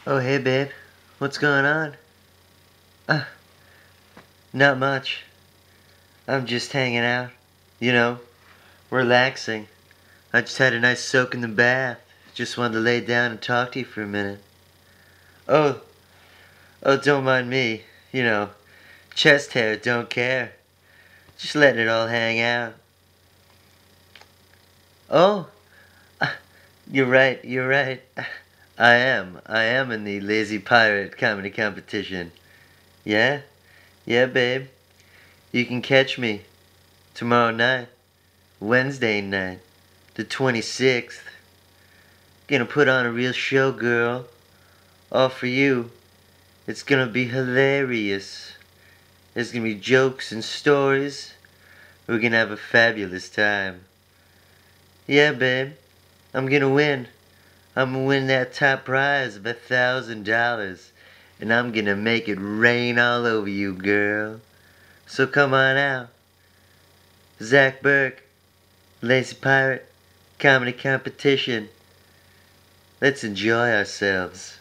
Oh, hey, babe. What's going on? Uh, Not much. I'm just hanging out. You know, relaxing. I just had a nice soak in the bath. Just wanted to lay down and talk to you for a minute. Oh, oh, don't mind me. Chest hair, don't care. Just letting it all hang out. Oh, you're right, you're right. I am in the Lazy Pirate comedy competition. Yeah? Yeah, babe. You can catch me tomorrow night. Wednesday night, the 26th. Gonna put on a real show, girl. All for you. It's gonna be hilarious. There's gonna be jokes and stories. We're gonna have a fabulous time. Yeah, babe. I'm gonna win. I'm gonna win that top prize of $1,000. And I'm gonna make it rain all over you, girl. So come on out. Zach Burke, Lazy Pirate, Comedy Competition. Let's enjoy ourselves.